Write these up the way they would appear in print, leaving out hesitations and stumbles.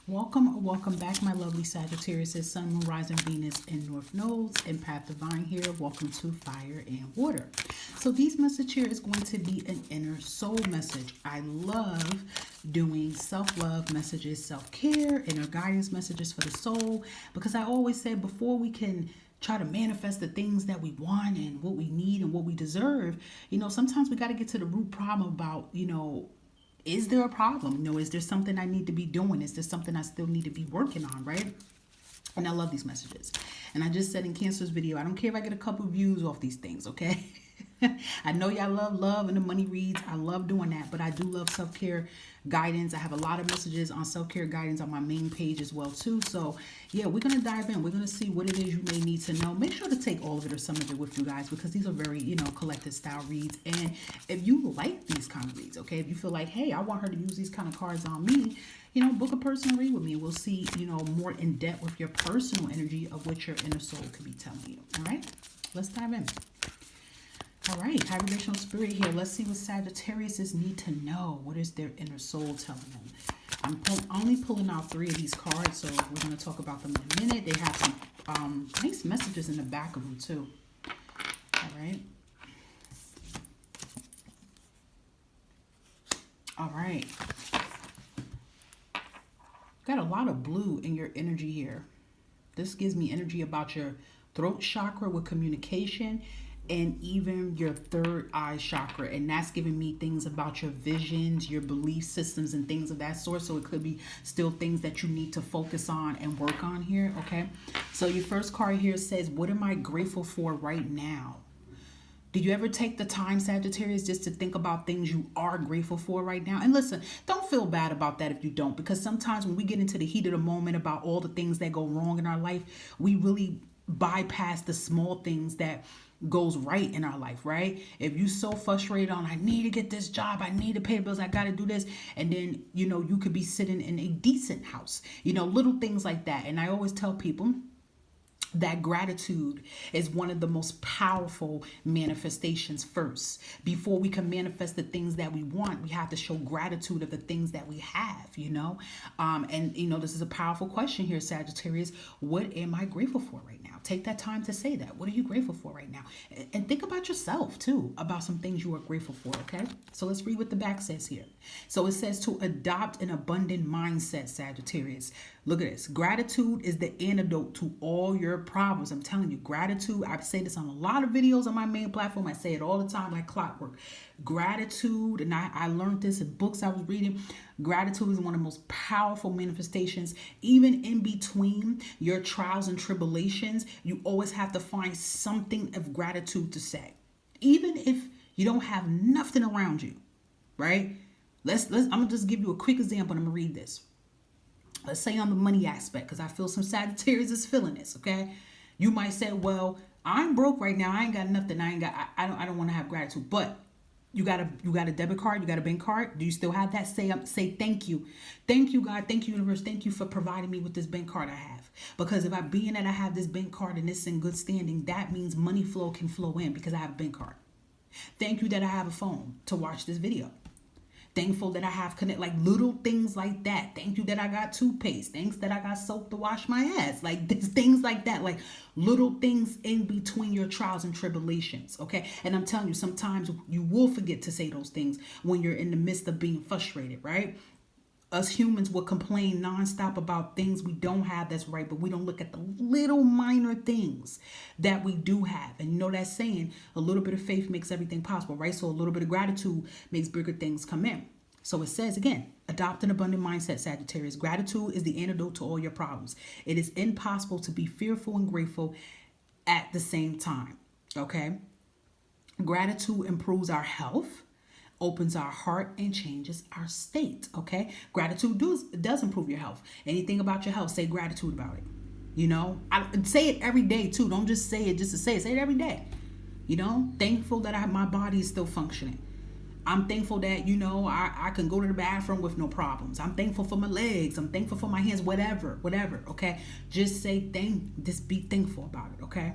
Welcome back, my lovely Sagittarius, Sun, Moon, Rising, Venus, and North Nodes, and Path Divine here. Welcome to Fire and Water. So, these message here is going to be an inner soul message. I love doing self-love messages, self-care, inner guidance messages for the soul, because I always say before we can try to manifest the things that we want and what we need and what we deserve, sometimes we got to get to the root problem about, is there a problem? Is there something I need to be doing? Is there something I still need to be working on, right? And I love these messages. And I just said in Cancer's video, I don't care if I get a couple views off these things, okay? I know y'all love love and the money reads. I love doing that, but I do love self-care guidance. I have a lot of messages on self-care guidance on my main page as well too. So yeah, we're going to dive in. We're going to see what it is you may need to know. Make sure to take all of it or some of it with you guys, because these are very, collective style reads. And if you like these kind of reads, okay, if you feel like, hey, I want her to use these kind of cards on me, book a personal read with me. We'll see, more in depth with your personal energy of what your inner soul could be telling you. All right, let's dive in. All right, high vibrational spirit here. Let's see what Sagittarius need to know. What is their inner soul telling them? I'm only pulling out 3 of these cards, so we're going to talk about them in a minute. They have some nice messages in the back of them too. All right. All right. Got a lot of blue in your energy here. This gives me energy about your throat chakra with communication, and even your third eye chakra, and that's giving me things about your visions, your belief systems, and things of that sort. So it could be still things that you need to focus on and work on here. Okay, so your first card here says, what am I grateful for right now? Did you ever take the time, Sagittarius, just to think about things you are grateful for right now? And listen, don't feel bad about that if you don't, because sometimes when we get into the heat of the moment about all the things that go wrong in our life, we really bypass the small things that goes right in our life, right? If you so frustrated on, I need to get this job, I need to pay bills, I got to do this, and then you could be sitting in a decent house, little things like that. And I always tell people that gratitude is one of the most powerful manifestations first. Before we can manifest the things that we want, we have to show gratitude of the things that we have, this is a powerful question here, Sagittarius. What am I grateful for right now? Take that time to say that. What are you grateful for right now? And think about yourself too, about some things you are grateful for, okay? So let's read what the back says here. So it says to adopt an abundant mindset, Sagittarius. Look at this. Gratitude is the antidote to all your problems. I'm telling you, gratitude. I say this on a lot of videos on my main platform. I say it all the time like clockwork. Gratitude, and I learned this in books I was reading. Gratitude is one of the most powerful manifestations. Even in between your trials and tribulations, you always have to find something of gratitude to say. Even if you don't have nothing around you, right? I'm gonna just give you a quick example and I'm gonna read this. Let's say on the money aspect, because I feel some Sagittarius is feeling this, okay? You might say, well, I'm broke right now. I ain't got nothing. I don't want to have gratitude. But you got a debit card, you got a bank card. Do you still have that? Say thank you. Thank you, God. Thank you, universe. Thank you for providing me with this bank card I have. Because if being that I have this bank card and it's in good standing, that means money flow can flow in because I have a bank card. Thank you that I have a phone to watch this video. Thankful that I have connect, like little things like that. Thank you that I got toothpaste. Thanks that I got soap to wash my ass. Like things like that, like little things in between your trials and tribulations. Okay. And I'm telling you, sometimes you will forget to say those things when you're in the midst of being frustrated, right? Us humans will complain nonstop about things we don't have that's right, but we don't look at the little minor things that we do have. And that saying, a little bit of faith makes everything possible, right? So a little bit of gratitude makes bigger things come in. So it says again, adopt an abundant mindset, Sagittarius. Gratitude is the antidote to all your problems. It is impossible to be fearful and grateful at the same time, okay? Gratitude improves our health, opens our heart, and changes our state, okay? Gratitude does improve your health. Anything about your health, say gratitude about it. I say it every day too. Don't just say it just to say it. Say it every day. Thankful that my body is still functioning. I'm thankful that, I can go to the bathroom with no problems. I'm thankful for my legs. I'm thankful for my hands, whatever, okay? Just say just be thankful about it, okay?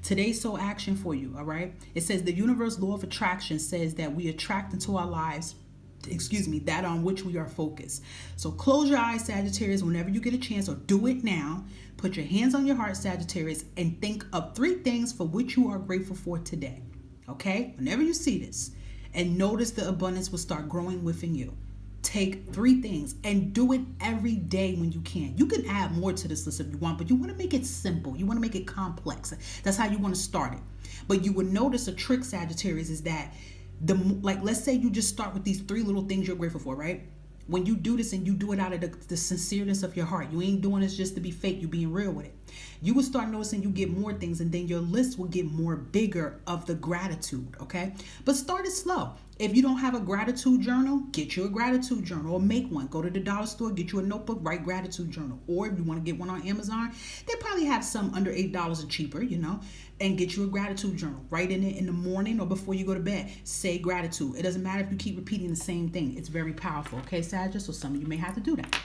Today's soul action for you, all right? It says the universe law of attraction says that we attract into our lives that on which we are focused. So close your eyes, Sagittarius, whenever you get a chance, or do it now. Put your hands on your heart, Sagittarius, and think of 3 things for which you are grateful for today. Okay? Whenever you see this, and notice the abundance will start growing within you. Take 3 things and do it every day when you can. You can add more to this list if you want, but you want to make it simple. You want to make it complex. That's how you want to start it. But you would notice a trick, Sagittarius, is that let's say you just start with these 3 little things you're grateful for, right? When you do this and you do it out of the sincereness of your heart, you ain't doing this just to be fake, you being real with it. You will start noticing you get more things, and then your list will get more bigger of the gratitude, okay? But start it slow. If you don't have a gratitude journal, get you a gratitude journal or make one. Go to the dollar store, get you a notebook, write gratitude journal. Or if you want to get one on Amazon, they probably have some under $8 and cheaper, and get you a gratitude journal. Write in it in the morning or before you go to bed. Say gratitude. It doesn't matter if you keep repeating the same thing. It's very powerful, okay, Sagittarius? So some of you may have to do that.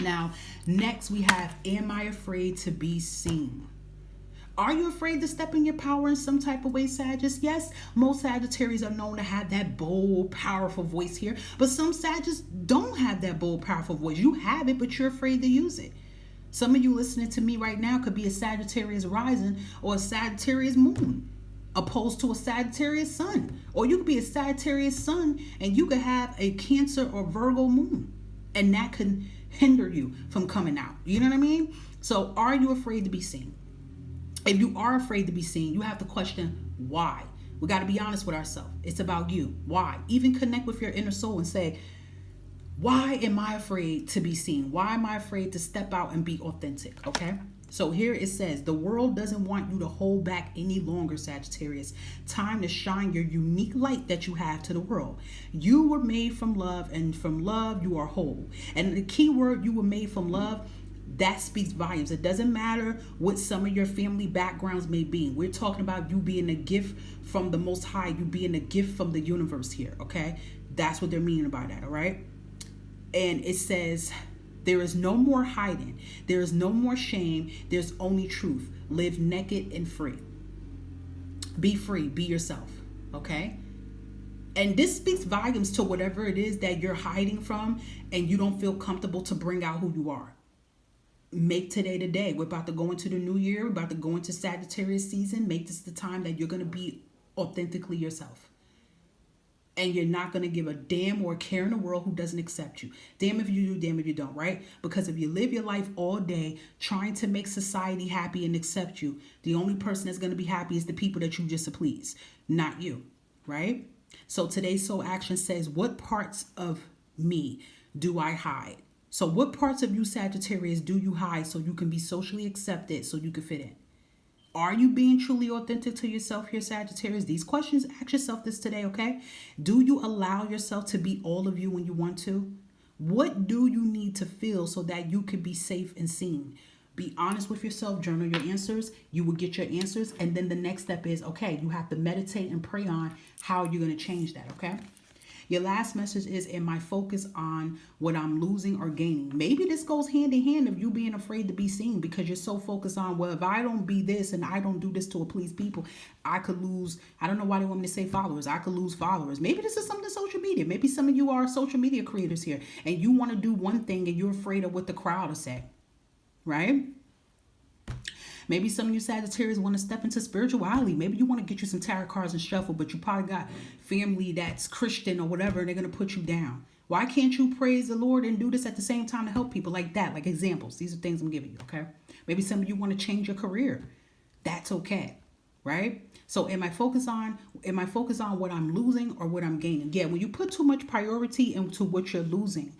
Now, next we have, am I afraid to be seen? Are you afraid to step in your power in some type of way, Sagittarius? Yes, most Sagittarius are known to have that bold, powerful voice here, but some Sagittarius don't have that bold, powerful voice. You have it, but you're afraid to use it. Some of you listening to me right now could be a Sagittarius rising or a Sagittarius moon, opposed to a Sagittarius sun. Or you could be a Sagittarius sun and you could have a Cancer or Virgo moon, and that could hinder you from coming out. You know what I mean? So are you afraid to be seen? If you are afraid to be seen, you have to question why. We got to be honest with ourselves. It's about you. Why? Even connect with your inner soul and say, why am I afraid to be seen? Why am I afraid to step out and be authentic? Okay? So here it says, the world doesn't want you to hold back any longer, Sagittarius. Time to shine your unique light that you have to the world. You were made from love, and from love you are whole. And the key word, you were made from love, that speaks volumes. It doesn't matter what some of your family backgrounds may be. We're talking about you being a gift from the Most High, you being a gift from the universe here, okay? That's what they're meaning about that, all right? And it says, there is no more hiding. There is no more shame. There's only truth. Live naked and free. Be free. Be yourself, okay? And this speaks volumes to whatever it is that you're hiding from and you don't feel comfortable to bring out who you are. Make today the day. We're about to go into the new year. We're about to go into Sagittarius season. Make this the time that you're going to be authentically yourself. And you're not going to give a damn or a care in the world who doesn't accept you. Damn if you do, damn if you don't, right? Because if you live your life all day trying to make society happy and accept you, the only person that's going to be happy is the people that you just please, not you, right? So today's soul action says, what parts of me do I hide? So what parts of you, Sagittarius, do you hide so you can be socially accepted, so you can fit in? Are you being truly authentic to yourself here, Sagittarius? These questions, ask yourself this today, okay? Do you allow yourself to be all of you when you want to? What do you need to feel so that you can be safe and seen? Be honest with yourself, journal your answers. You will get your answers. And then the next step is, okay, you have to meditate and pray on how you're going to change that, okay? Your last message is, am I focused on what I'm losing or gaining? Maybe this goes hand in hand of you being afraid to be seen because you're so focused on, well, if I don't be this and I don't do this to please people, I could lose, I don't know why they want me to say followers. I could lose followers. Maybe this is something social media. Maybe some of you are social media creators here and you want to do one thing and you're afraid of what the crowd will say, right? Maybe some of you Sagittarius want to step into spirituality. Maybe you want to get you some tarot cards and shuffle, but you probably got family that's Christian or whatever, and they're going to put you down. Why can't you praise the Lord and do this at the same time to help people like that? Like examples. These are things I'm giving you, okay? Maybe some of you want to change your career. That's okay, right? So am I focused on what I'm losing or what I'm gaining? Yeah, when you put too much priority into what you're losing,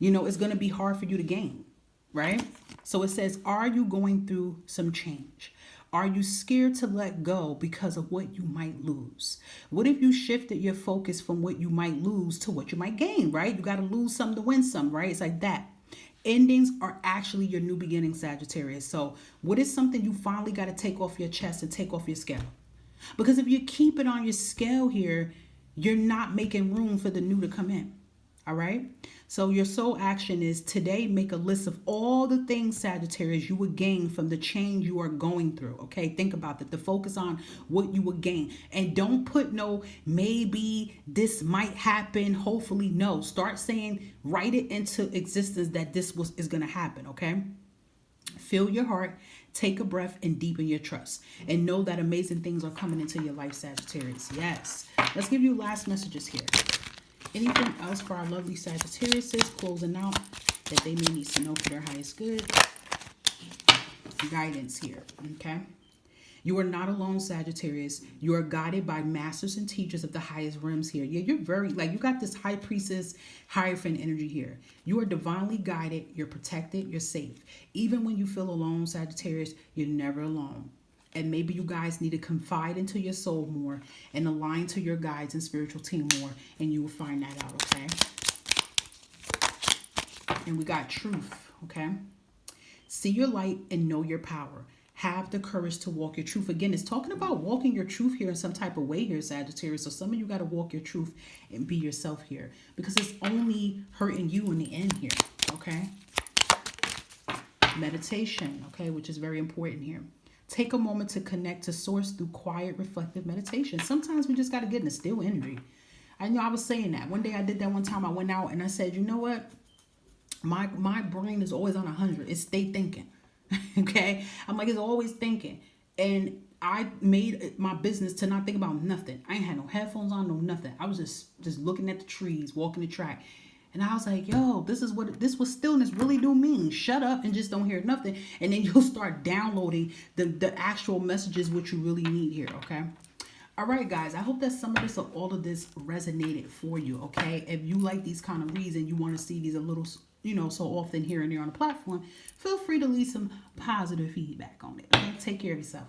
it's going to be hard for you to gain. Right? So it says, are you going through some change? Are you scared to let go because of what you might lose? What if you shifted your focus from what you might lose to what you might gain, right? You got to lose some to win some, right? It's like that. Endings are actually your new beginning, Sagittarius. So what is something you finally got to take off your chest and take off your scale? Because if you keep it on your scale here, you're not making room for the new to come in. All right. So your soul action is today make a list of all the things, Sagittarius, you would gain from the change you are going through. Okay. Think about that. The focus on what you would gain. And don't put no maybe this might happen. Hopefully, no. Start saying, write it into existence that is going to happen. Okay. Fill your heart, take a breath, and deepen your trust. And know that amazing things are coming into your life, Sagittarius. Yes. Let's give you last messages here. Anything else for our lovely Sagittariuses closing out that they may need to know for their highest good? Guidance here, okay? You are not alone, Sagittarius. You are guided by masters and teachers of the highest realms here. Yeah, you're very, like, you got this high priestess, hierophant energy here. You are divinely guided. You're protected. You're safe. Even when you feel alone, Sagittarius, you're never alone. And maybe you guys need to confide into your soul more and align to your guides and spiritual team more. And you will find that out, okay? And we got truth, okay? See your light and know your power. Have the courage to walk your truth. Again, it's talking about walking your truth here in some type of way here, Sagittarius. So some of you got to walk your truth and be yourself here. Because it's only hurting you in the end here, okay? Meditation, okay, which is very important here. Take a moment to connect to source through quiet, reflective meditation. Sometimes we just got to get in a still energy. I know I was saying that. One day I did that one time. I went out and I said, you know what? My brain is always on 100. It's stay thinking. Okay? I'm like, it's always thinking. And I made it my business to not think about nothing. I ain't had no headphones on, no nothing. I was just looking at the trees, walking the track. And I was like, yo, this is what stillness really do mean. Shut up and just don't hear nothing. And then you'll start downloading the actual messages what you really need here, okay? All right, guys, I hope that some of this or all of this resonated for you, okay? If you like these kind of reads and you want to see these a little, you know, so often here and there on the platform, feel free to leave some positive feedback on it, okay? Take care of yourself.